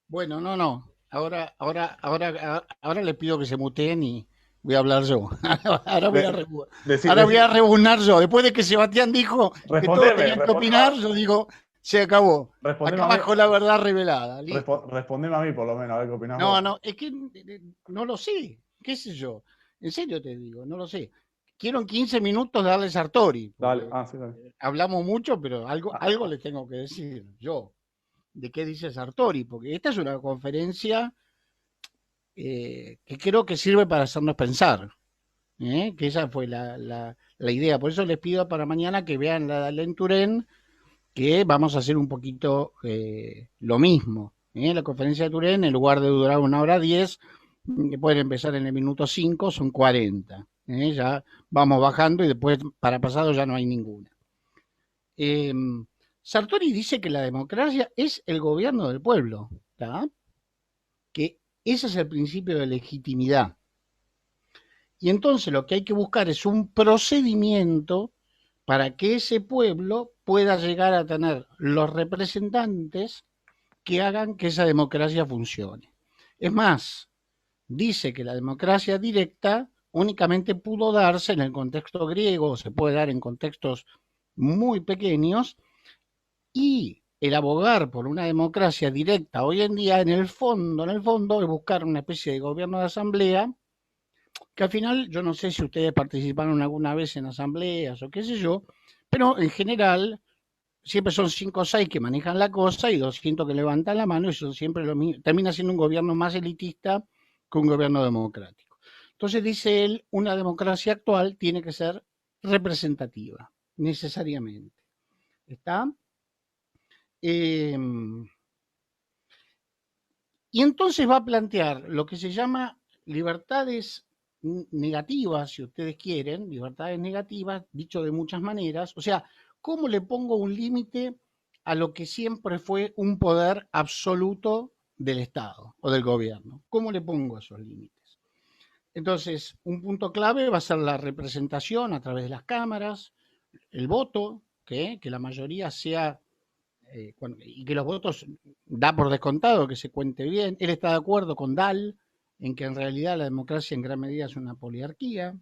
Bueno, no. Ahora le pido que se muteen y voy a hablar yo. Ahora voy a rebuznar yo. Después de que Sebastián dijo que todos tenían que opinar, yo digo, se acabó. Acá bajo la verdad revelada. Respondeme a mí, por lo menos, a ver qué opinás No, vos. no, es que no lo sé. ¿Qué sé yo? En serio te digo, no lo sé. Quiero en 15 minutos darle Sartori. Dale, sí, dale. Hablamos mucho, pero algo le tengo que decir yo. ¿De qué dice Sartori? Porque esta es una conferencia que creo que sirve para hacernos pensar. Que esa fue la idea. Por eso les pido para mañana que vean la de Turén, que vamos a hacer un poquito lo mismo. La conferencia de Turén, en lugar de durar 1 hora 10, que pueden empezar en el minuto 5, son 40. Ya vamos bajando y después para pasado ya no hay ninguna. Sartori dice que la democracia es el gobierno del pueblo, ¿tá? Que ese es el principio de legitimidad. Y entonces lo que hay que buscar es un procedimiento para que ese pueblo pueda llegar a tener los representantes que hagan que esa democracia funcione. Es más, dice que la democracia directa únicamente pudo darse en el contexto griego, se puede dar en contextos muy pequeños, y el abogar por una democracia directa hoy en día, en el fondo, es buscar una especie de gobierno de asamblea, que al final, yo no sé si ustedes participaron alguna vez en asambleas o qué sé yo, pero en general siempre son 5 o 6 que manejan la cosa y 200 que levantan la mano, y son siempre lo mismo. Termina siendo un gobierno más elitista que un gobierno democrático. Entonces dice él, una democracia actual tiene que ser representativa, necesariamente. ¿Está? Y entonces va a plantear lo que se llama libertades negativas, si ustedes quieren, libertades negativas, dicho de muchas maneras. O sea, ¿cómo le pongo un límite a lo que siempre fue un poder absoluto del Estado o del gobierno? ¿Cómo le pongo esos límites? Entonces, un punto clave va a ser la representación a través de las cámaras, el voto, que la mayoría sea, y que los votos da por descontado que se cuente bien. Él está de acuerdo con Dahl en que en realidad la democracia en gran medida es una poliarquía,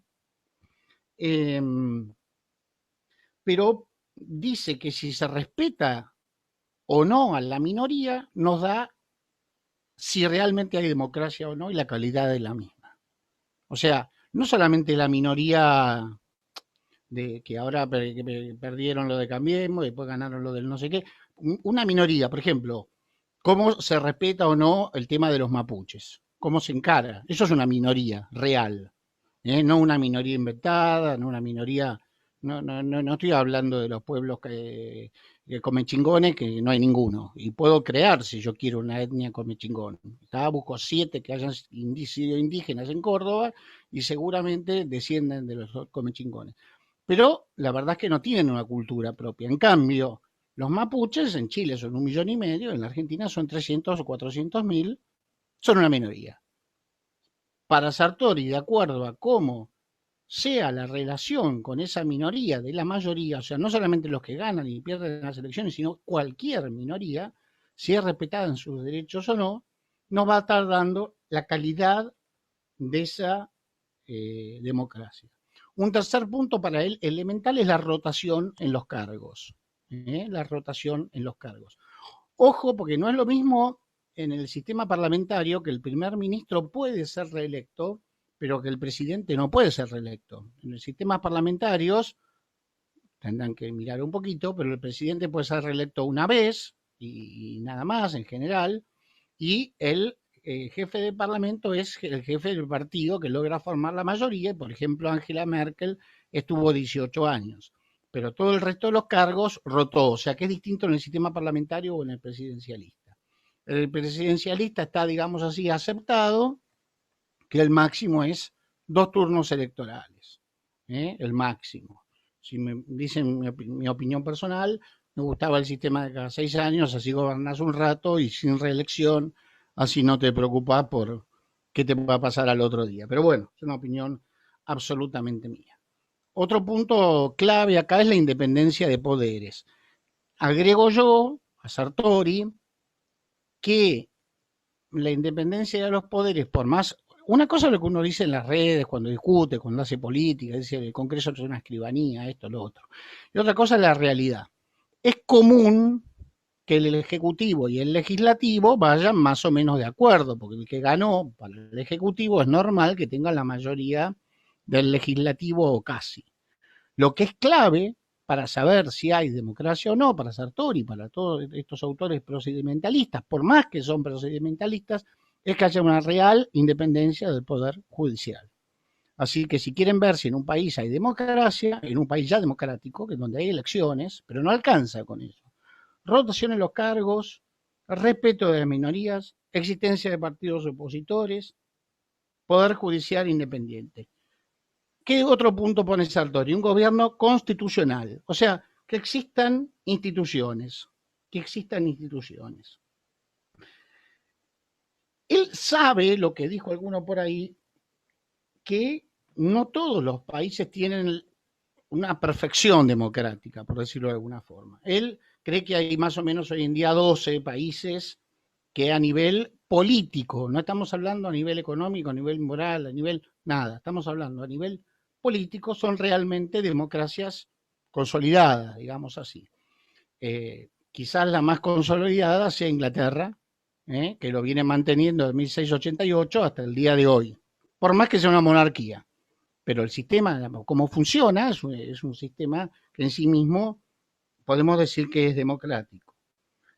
pero dice que si se respeta o no a la minoría, nos da si realmente hay democracia o no y la calidad de la misma. O sea, no solamente la minoría de que ahora que perdieron lo de Cambiemos, después ganaron lo del no sé qué, una minoría, por ejemplo, cómo se respeta o no el tema de los mapuches, cómo se encara. Eso es una minoría real, no una minoría inventada, no una minoría. No estoy hablando de los pueblos que comen chingones, que no hay ninguno. Y puedo crear, si yo quiero, una etnia come chingón. Busco 7 que hayan sido indígenas en Córdoba y seguramente descienden de los come chingones. Pero la verdad es que no tienen una cultura propia. En cambio, los mapuches en Chile son 1,5 millones, en la Argentina son 300 o 400.000, son una minoría. Para Sartori, de acuerdo a cómo sea la relación con esa minoría de la mayoría, o sea, no solamente los que ganan y pierden las elecciones, sino cualquier minoría, si es respetada en sus derechos o no, nos va a estar dando la calidad de esa democracia. Un tercer punto para él elemental es la rotación en los cargos. La rotación en los cargos. Ojo, porque no es lo mismo en el sistema parlamentario que el primer ministro puede ser reelecto, pero que el presidente no puede ser reelecto. En los sistemas parlamentarios tendrán que mirar un poquito, pero el presidente puede ser reelecto una vez y nada más en general, y el jefe de parlamento es el jefe del partido que logra formar la mayoría. Por ejemplo, Angela Merkel estuvo 18 años, pero todo el resto de los cargos rotó, o sea que es distinto en el sistema parlamentario o en el presidencialista. El presidencialista está, digamos así, aceptado que el máximo es 2 turnos electorales, el máximo. Si me dicen mi opinión personal, me gustaba el sistema de cada 6 años, así gobernás un rato y sin reelección, así no te preocupas por qué te va a pasar al otro día. Pero bueno, es una opinión absolutamente mía. Otro punto clave acá es la independencia de poderes. Agrego yo a Sartori que la independencia de los poderes, por más. Una cosa es lo que uno dice en las redes, cuando discute, cuando hace política, dice el Congreso es una escribanía, esto, lo otro. Y otra cosa es la realidad. Es común que el Ejecutivo y el Legislativo vayan más o menos de acuerdo, porque el que ganó para el Ejecutivo es normal que tenga la mayoría del Legislativo o casi. Lo que es clave para saber si hay democracia o no, para Sartori, para todos estos autores procedimentalistas, por más que son procedimentalistas, es que haya una real independencia del Poder Judicial. Así que si quieren ver si en un país hay democracia, en un país ya democrático, que es donde hay elecciones, pero no alcanza con eso. Rotación en los cargos, respeto de las minorías, existencia de partidos opositores, Poder Judicial independiente. ¿Qué otro punto pone Sartori? Un gobierno constitucional, o sea, que existan instituciones, Él sabe, lo que dijo alguno por ahí, que no todos los países tienen una perfección democrática, por decirlo de alguna forma. Él cree que hay más o menos hoy en día 12 países que a nivel político, no estamos hablando a nivel económico, a nivel moral, a nivel nada, estamos hablando a nivel político, son realmente democracias consolidadas, digamos así. Quizás la más consolidada sea Inglaterra, que lo viene manteniendo desde 1688 hasta el día de hoy, por más que sea una monarquía. Pero el sistema, como funciona, es un sistema que en sí mismo podemos decir que es democrático.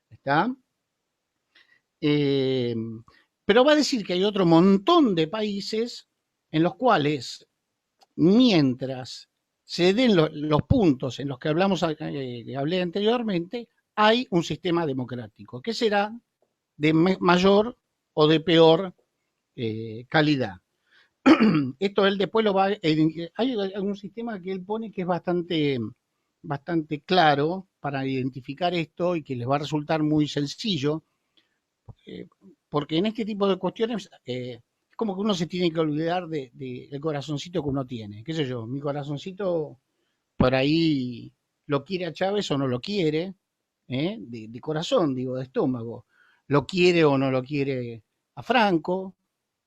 ¿Está? Pero va a decir que hay otro montón de países en los cuales, mientras se den los puntos en los que hablé anteriormente, hay un sistema democrático, que será de mayor o de peor calidad. Esto él después lo va a. Hay un sistema que él pone que es bastante claro para identificar esto y que les va a resultar muy sencillo, porque en este tipo de cuestiones es como que uno se tiene que olvidar del corazoncito que uno tiene. ¿Qué sé yo? Mi corazoncito por ahí lo quiere a Chávez o no lo quiere, de corazón, digo, de estómago. Lo quiere o no lo quiere a Franco,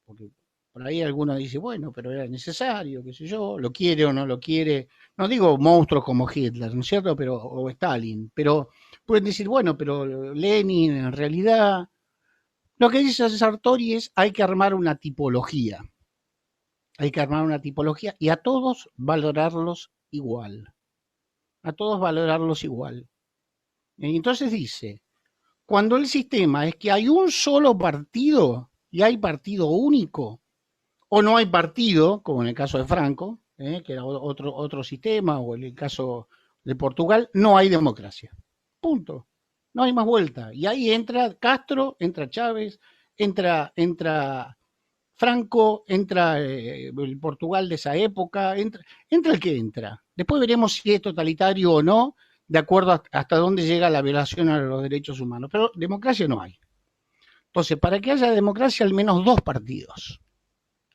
porque por ahí alguno dice, bueno, pero era necesario, qué sé yo, lo quiere o no lo quiere, no digo monstruos como Hitler, ¿no es cierto? O Stalin, pero pueden decir, bueno, pero Lenin en realidad, Lo que dice Sartori es, hay que armar una tipología. Hay que armar una tipología y a todos valorarlos igual. A todos valorarlos igual. Entonces dice, cuando el sistema es que hay un solo partido y hay partido único, o no hay partido, como en el caso de Franco, que era otro sistema, o en el caso de Portugal, no hay democracia. Punto. No hay más vuelta. Y ahí entra Castro, entra Chávez, entra Franco, entra el Portugal de esa época, entra el que entra. Después veremos si es totalitario o no, de acuerdo hasta dónde llega la violación a los derechos humanos. Pero democracia no hay. Entonces, para que haya democracia, al menos dos partidos.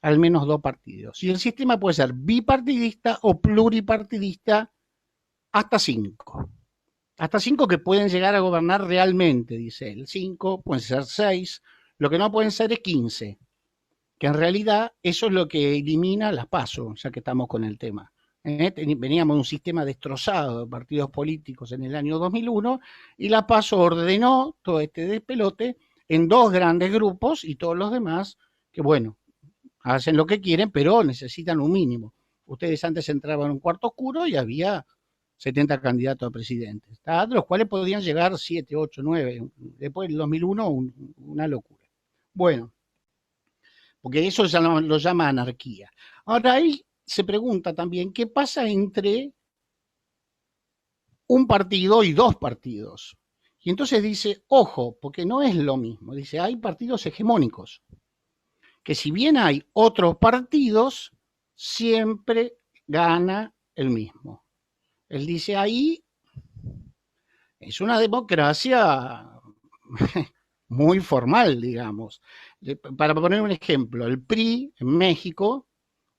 Al menos dos partidos. Y el sistema puede ser bipartidista o pluripartidista hasta 5. Hasta 5 que pueden llegar a gobernar realmente, dice él. 5, pueden ser 6. Lo que no pueden ser es 15. Que en realidad eso es lo que elimina las PASO, ya que estamos con el tema. Veníamos de un sistema destrozado de partidos políticos en el año 2001 y la PASO ordenó todo este despelote en 2 grandes grupos y todos los demás que, bueno, hacen lo que quieren, pero necesitan un mínimo. Ustedes antes entraban en un cuarto oscuro y había 70 candidatos a presidentes, de los cuales podían llegar 7, 8, 9. Después del 2001, una locura. Bueno, porque eso ya lo llama anarquía. Ahora ahí se pregunta también qué pasa entre un partido y 2 partidos. Y entonces dice, ojo, porque no es lo mismo. Dice, hay partidos hegemónicos, que si bien hay otros partidos, siempre gana el mismo. Él dice, ahí es una democracia muy formal, digamos. Para poner un ejemplo, el PRI en México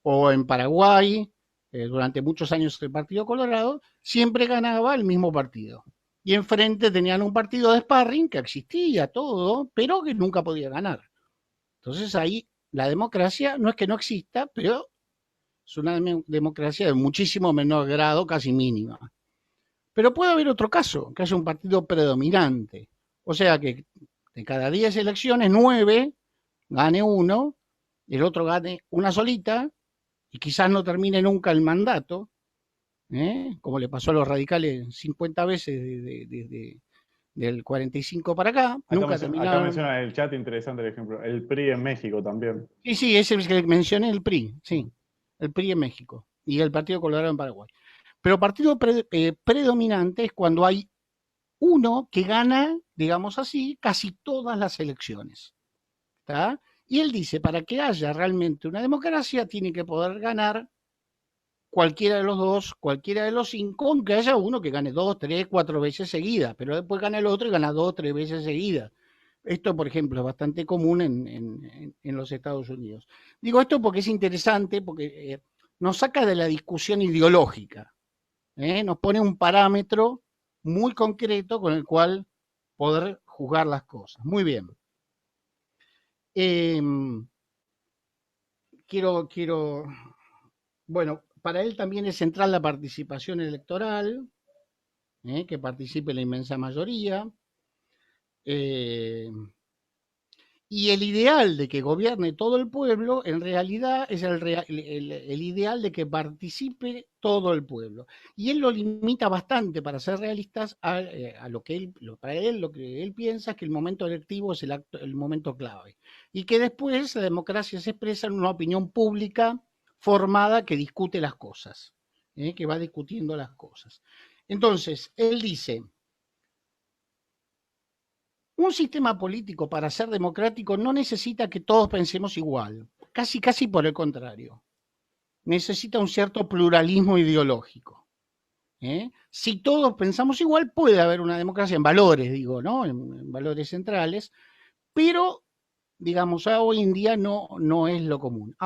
o en Paraguay, durante muchos años el Partido Colorado, siempre ganaba el mismo partido. Y enfrente tenían un partido de sparring que existía todo, pero que nunca podía ganar. Entonces ahí la democracia no es que no exista, pero es una democracia de muchísimo menor grado, casi mínima. Pero puede haber otro caso, que haya un partido predominante. O sea que de cada 10 elecciones, 9 gane uno, el otro gane una solita, y quizás no termine nunca el mandato, como le pasó a los radicales 50 veces del 45 para acá. Nunca terminaron. Acá menciona en el chat, interesante el ejemplo, el PRI en México también. Sí, ese es el que mencioné, el PRI, sí, el PRI en México y el Partido Colorado en Paraguay. Pero partido predominante es cuando hay uno que gana, digamos así, casi todas las elecciones. ¿Está? Y él dice, para que haya realmente una democracia, tiene que poder ganar cualquiera de los 2, cualquiera de los 5, aunque haya uno que gane 2, 3, 4 veces seguidas, pero después gana el otro y gana 2, 3 veces seguidas. Esto, por ejemplo, es bastante común en los Estados Unidos. Digo esto porque es interesante, porque nos saca de la discusión ideológica, nos pone un parámetro muy concreto con el cual poder juzgar las cosas. Muy bien. Bueno, para él también es central la participación electoral, que participe la inmensa mayoría, y el ideal de que gobierne todo el pueblo, en realidad es el ideal de que participe todo el pueblo. Y él lo limita bastante, para ser realistas, a lo que él, para él, lo que él piensa es que el momento electivo es el momento clave. Y que después la democracia se expresa en una opinión pública formada que discute las cosas, que va discutiendo las cosas. Entonces, él dice, un sistema político para ser democrático no necesita que todos pensemos igual, casi por el contrario. Necesita un cierto pluralismo ideológico. Si todos pensamos igual, puede haber una democracia en valores, digo, ¿no? En valores centrales, pero, digamos, hoy en día no es lo común.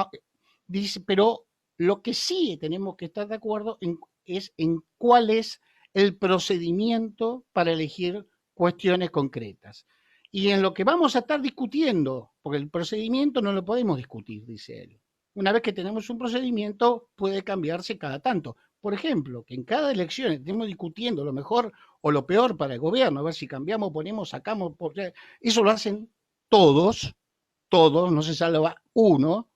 Dice, pero lo que sí tenemos que estar de acuerdo es en cuál es el procedimiento para elegir cuestiones concretas. Y en lo que vamos a estar discutiendo, porque el procedimiento no lo podemos discutir, dice él. Una vez que tenemos un procedimiento, puede cambiarse cada tanto. Por ejemplo, que en cada elección estemos discutiendo lo mejor o lo peor para el gobierno, a ver si cambiamos, ponemos, sacamos. Eso lo hacen todos, no se salva uno,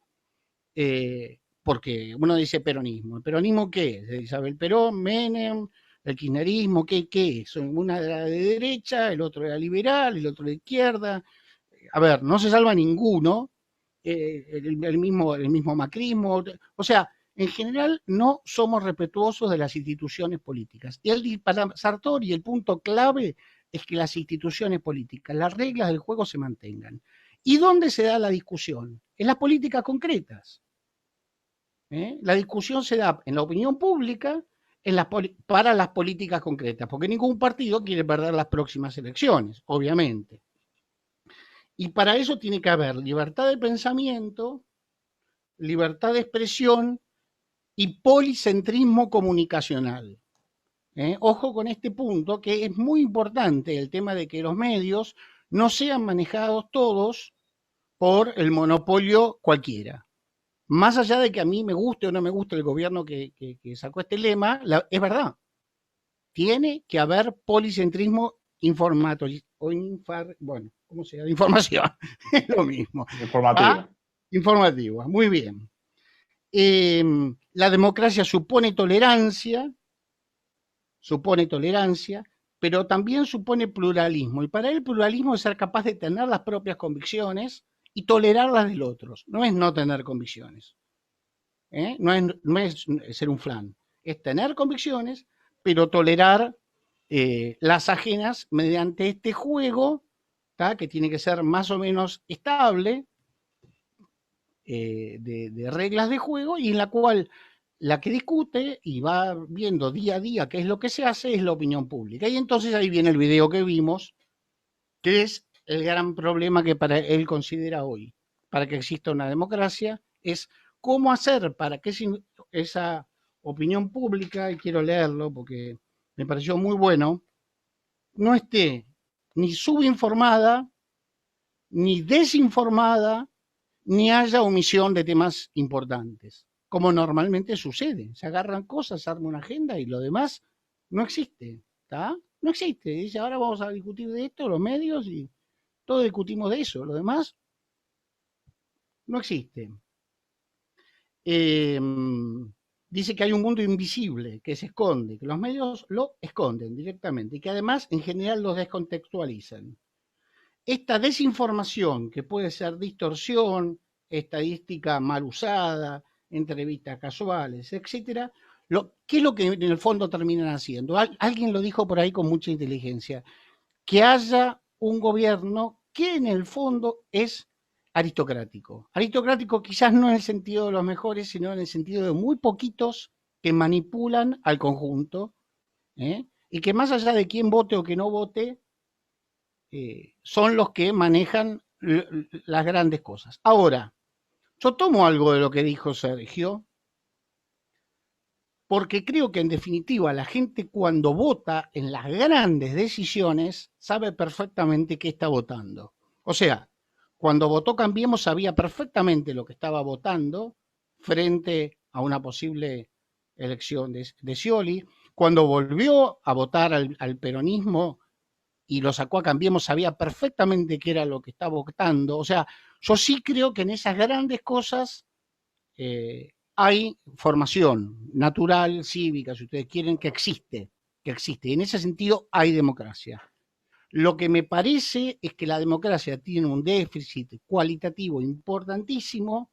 porque uno dice peronismo. ¿El peronismo qué es? Isabel Perón, Menem, el kirchnerismo, ¿qué es? Una era de derecha, el otro era liberal, el otro de izquierda. A ver, no se salva ninguno, el mismo macrismo, o sea, en general no somos respetuosos de las instituciones políticas. Y para Sartori el punto clave es que las instituciones políticas, las reglas del juego se mantengan. ¿Y dónde se da la discusión? En las políticas concretas. La discusión se da en la opinión pública para las políticas concretas, porque ningún partido quiere perder las próximas elecciones, obviamente. Y para eso tiene que haber libertad de pensamiento, libertad de expresión y policentrismo comunicacional. Ojo con este punto, que es muy importante, el tema de que los medios no sean manejados todos por el monopolio cualquiera. Más allá de que a mí me guste o no me guste el gobierno que sacó este lema, es verdad. Tiene que haber policentrismo bueno, ¿cómo se llama? Información, es lo mismo. Informativa. Informativa, muy bien. La democracia supone tolerancia, pero también supone pluralismo. Y para el pluralismo es ser capaz de tener las propias convicciones y tolerar las del otro. No es no tener convicciones. No es ser un flan. Es tener convicciones, pero tolerar las ajenas mediante este juego, ¿tá? Que tiene que ser más o menos estable, de reglas de juego, y en la cual la que discute y va viendo día a día qué es lo que se hace es la opinión pública. Y entonces ahí viene el video que vimos, que es el gran problema que para él considera hoy, para que exista una democracia, es cómo hacer para que esa opinión pública, y quiero leerlo porque me pareció muy bueno, no esté ni subinformada, ni desinformada, ni haya omisión de temas importantes, como normalmente sucede. Se agarran cosas, se arma una agenda y lo demás no existe, ¿está? No existe. Dice, ahora vamos a discutir de esto, los medios, y todos discutimos de eso. Lo demás no existe. Dice que hay un mundo invisible que se esconde, que los medios lo esconden directamente y que además en general los descontextualizan. Esta desinformación, que puede ser distorsión, estadística mal usada, entrevistas casuales, etcétera, ¿qué es lo que en el fondo terminan haciendo? Alguien lo dijo por ahí con mucha inteligencia, que haya un gobierno que en el fondo es aristocrático. Aristocrático quizás no en el sentido de los mejores, sino en el sentido de muy poquitos que manipulan al conjunto, y que más allá de quién vote o que no vote, son los que manejan las grandes cosas. Ahora, yo tomo algo de lo que dijo Sergio, porque creo que en definitiva la gente cuando vota en las grandes decisiones sabe perfectamente qué está votando. O sea, cuando votó Cambiemos sabía perfectamente lo que estaba votando frente a una posible elección de Scioli. Cuando volvió a votar al peronismo y lo sacó a Cambiemos, sabía perfectamente qué era lo que estaba votando. O sea, yo sí creo que en esas grandes cosas hay formación natural, cívica, si ustedes quieren, que existe. Y en ese sentido hay democracia. Lo que me parece es que la democracia tiene un déficit cualitativo importantísimo,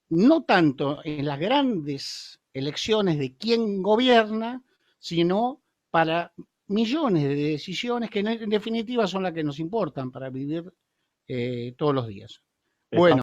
no tanto en las grandes elecciones de quién gobierna, sino para millones de decisiones que en definitiva son las que nos importan para vivir todos los días. Bueno.